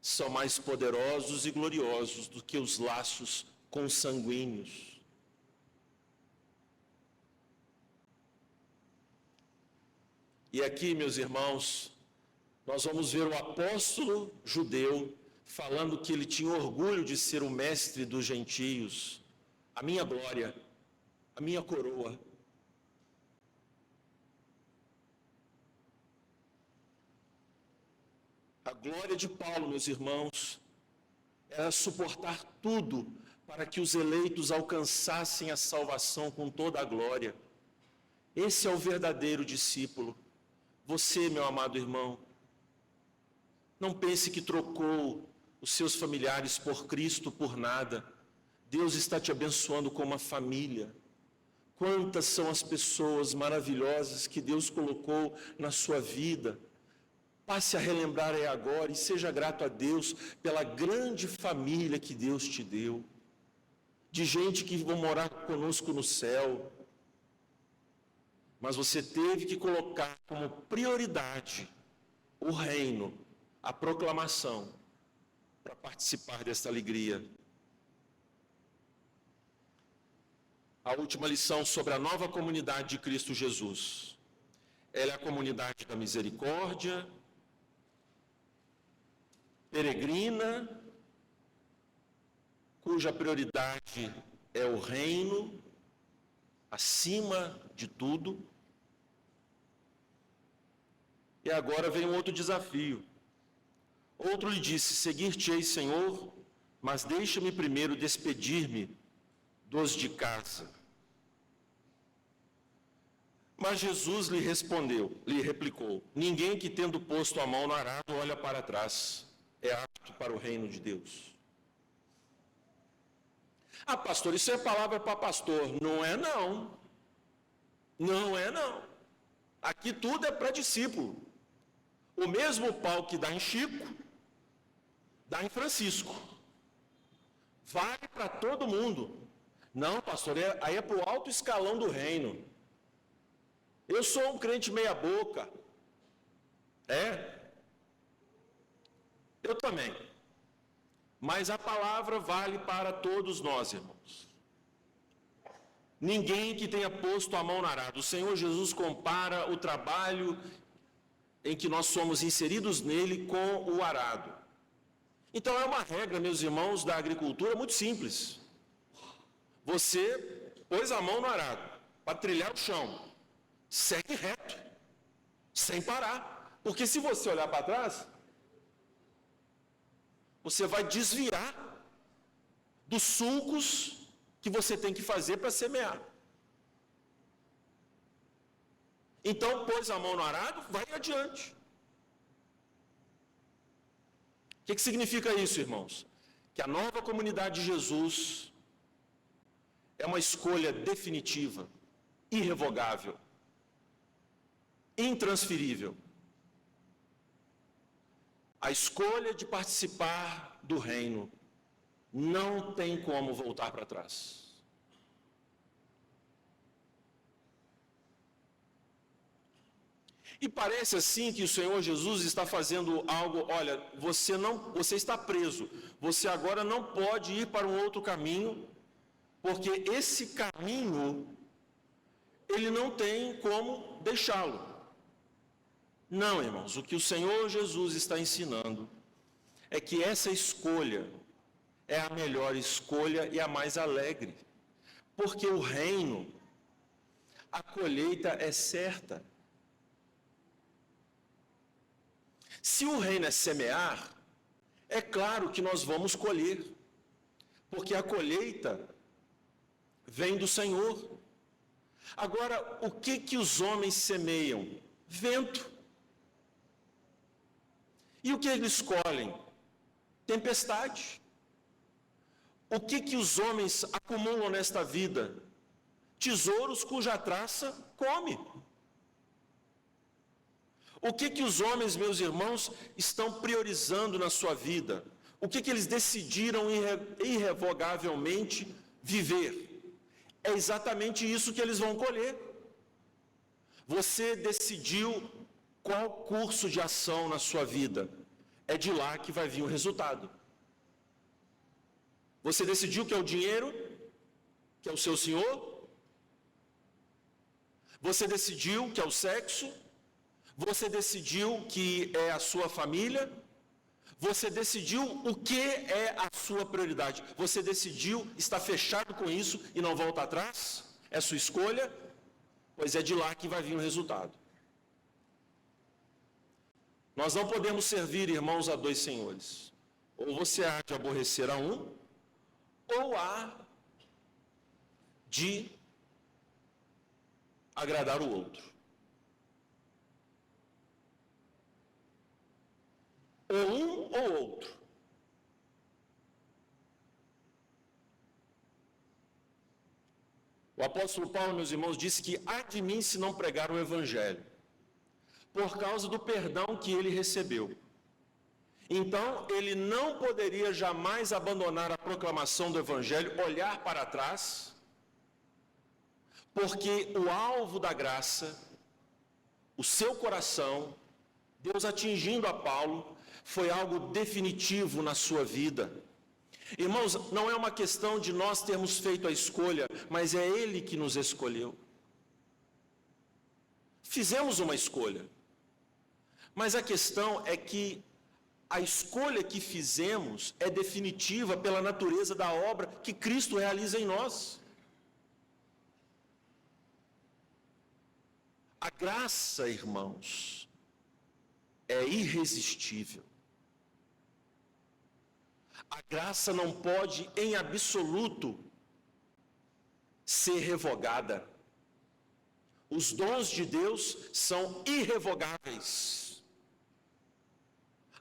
são mais poderosos e gloriosos do que os laços consanguíneos. E aqui, meus irmãos, nós vamos ver o apóstolo judeu falando que ele tinha orgulho de ser o mestre dos gentios, a minha glória, a minha coroa. A glória de Paulo, meus irmãos, era suportar tudo para que os eleitos alcançassem a salvação com toda a glória. Esse é o verdadeiro discípulo. Você, meu amado irmão, não pense que trocou os seus familiares por Cristo por nada. Deus está te abençoando com uma família. Quantas são as pessoas maravilhosas que Deus colocou na sua vida? Passe a relembrar agora e seja grato a Deus pela grande família que Deus te deu, de gente que vão morar conosco no céu. Mas você teve que colocar como prioridade o reino, a proclamação, para participar desta alegria. A última lição sobre a nova comunidade de Cristo Jesus. Ela é a comunidade da misericórdia, peregrina, cuja prioridade é o reino, acima de tudo. E agora vem um outro desafio. Outro lhe disse: seguir-te-ei, Senhor, mas deixa-me primeiro despedir-me dos de casa. Mas Jesus lhe replicou: ninguém que tendo posto a mão no arado olha para trás, é apto para o reino de Deus. Ah, pastor, isso é palavra para pastor. Não é não. Não é não. Aqui tudo é para discípulo. O mesmo pau que dá em Chico, dá em Francisco. Vale para todo mundo. Não, pastor, aí é para o alto escalão do reino. Eu sou um crente meia boca. Eu também. Mas a palavra vale para todos nós, irmãos. Ninguém que tenha posto a mão no arado. O Senhor Jesus compara o trabalho em que nós somos inseridos nele com o arado. Então é uma regra, meus irmãos, da agricultura muito simples. Você pôs a mão no arado para trilhar o chão. Segue reto, sem parar. Porque se você olhar para trás, você vai desviar dos sulcos que você tem que fazer para semear. Então, pôs a mão no arado, vai adiante. O que significa isso, irmãos? Que a nova comunidade de Jesus é uma escolha definitiva, irrevogável, intransferível. A escolha de participar do reino não tem como voltar para trás. E parece assim que o Senhor Jesus está fazendo algo, olha, você está preso, você agora não pode ir para um outro caminho, porque esse caminho, ele não tem como deixá-lo. Não, irmãos, o que o Senhor Jesus está ensinando é que essa escolha é a melhor escolha e a mais alegre, porque o reino, a colheita é certa. Se o reino é semear, é claro que nós vamos colher, porque a colheita vem do Senhor. Agora, o que os homens semeiam? Vento. E o que eles colhem? Tempestade. O que os homens acumulam nesta vida? Tesouros cuja traça come. O que os homens, meus irmãos, estão priorizando na sua vida? O que eles decidiram irrevogavelmente viver? É exatamente isso que eles vão colher. Você decidiu qual curso de ação na sua vida? É de lá que vai vir o resultado. Você decidiu que é o dinheiro, que é o seu senhor? Você decidiu que é o sexo? Você decidiu que é a sua família? Você decidiu o que é a sua prioridade? Você decidiu estar fechado com isso e não volta atrás? É sua escolha? Pois é de lá que vai vir o resultado. Nós não podemos servir, irmãos, a dois senhores. Ou você há de aborrecer a um, ou há de agradar o outro. Ou um ou outro. O apóstolo Paulo, meus irmãos, disse que há de mim se não pregar o evangelho, por causa do perdão que ele recebeu. Então, ele não poderia jamais abandonar a proclamação do evangelho, olhar para trás, porque o alvo da graça, o seu coração, Deus atingindo a Paulo, foi algo definitivo na sua vida. Irmãos, não é uma questão de nós termos feito a escolha, mas é Ele que nos escolheu. Fizemos uma escolha, mas a questão é que a escolha que fizemos é definitiva pela natureza da obra que Cristo realiza em nós. A graça, irmãos, é irresistível. A graça não pode, em absoluto, ser revogada. Os dons de Deus são irrevogáveis.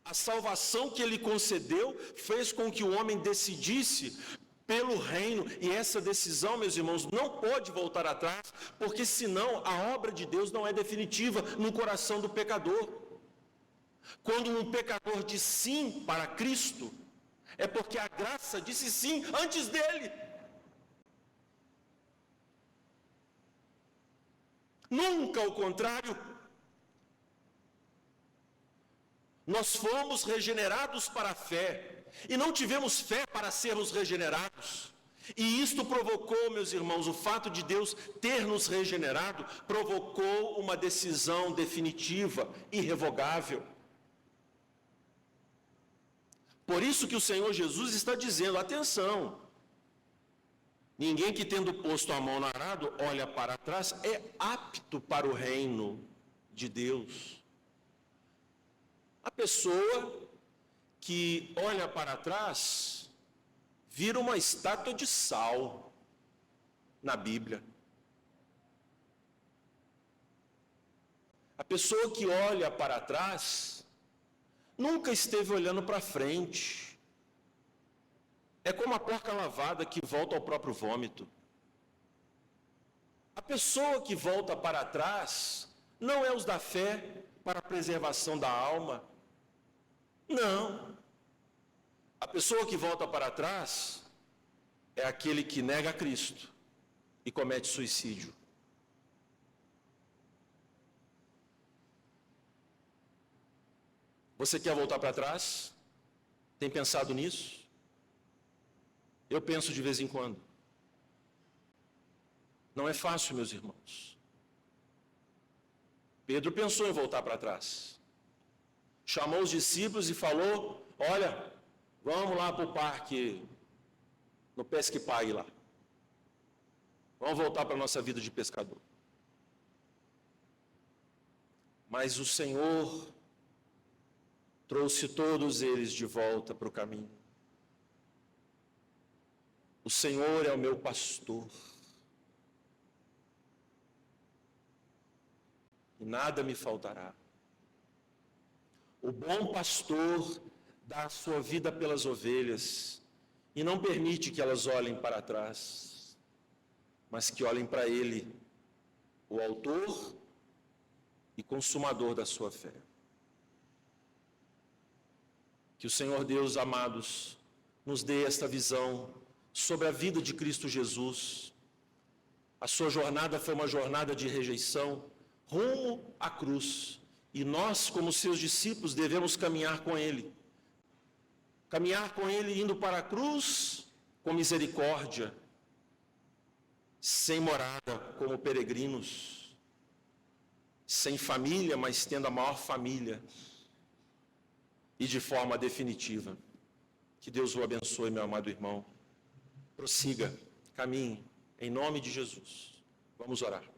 A salvação que Ele concedeu fez com que o homem decidisse pelo reino, e essa decisão, meus irmãos, não pode voltar atrás, porque senão a obra de Deus não é definitiva no coração do pecador. Quando um pecador diz sim para Cristo, é porque a graça disse sim antes dele. Nunca o contrário. Nós fomos regenerados para a fé, e não tivemos fé para sermos regenerados. E isto provocou, meus irmãos, o fato de Deus ter nos regenerado, provocou uma decisão definitiva, irrevogável. Por isso que o Senhor Jesus está dizendo, atenção, ninguém que tendo posto a mão no arado, olha para trás, é apto para o reino de Deus. A pessoa que olha para trás, vira uma estátua de sal na Bíblia. A pessoa que olha para trás, nunca esteve olhando para frente. É como a porca lavada que volta ao próprio vômito. A pessoa que volta para trás não é os da fé para a preservação da alma. Não. A pessoa que volta para trás é aquele que nega a Cristo e comete suicídio. Você quer voltar para trás? Tem pensado nisso? Eu penso de vez em quando. Não é fácil, meus irmãos. Pedro pensou em voltar para trás. Chamou os discípulos e falou, olha, vamos lá para o parque, no Pesque Pague lá. Vamos voltar para a nossa vida de pescador. Mas o Senhor trouxe todos eles de volta para o caminho. O Senhor é o meu pastor. E nada me faltará. O bom pastor dá a sua vida pelas ovelhas e não permite que elas olhem para trás, mas que olhem para Ele, o autor e consumador da sua fé. Que o Senhor Deus, amados, nos dê esta visão sobre a vida de Cristo Jesus. A sua jornada foi uma jornada de rejeição rumo à cruz. E nós, como seus discípulos, devemos caminhar com Ele. Caminhar com Ele indo para a cruz com misericórdia, sem morada como peregrinos, sem família, mas tendo a maior família, e de forma definitiva. Que Deus o abençoe, meu amado irmão. Prossiga, caminhe, em nome de Jesus. Vamos orar.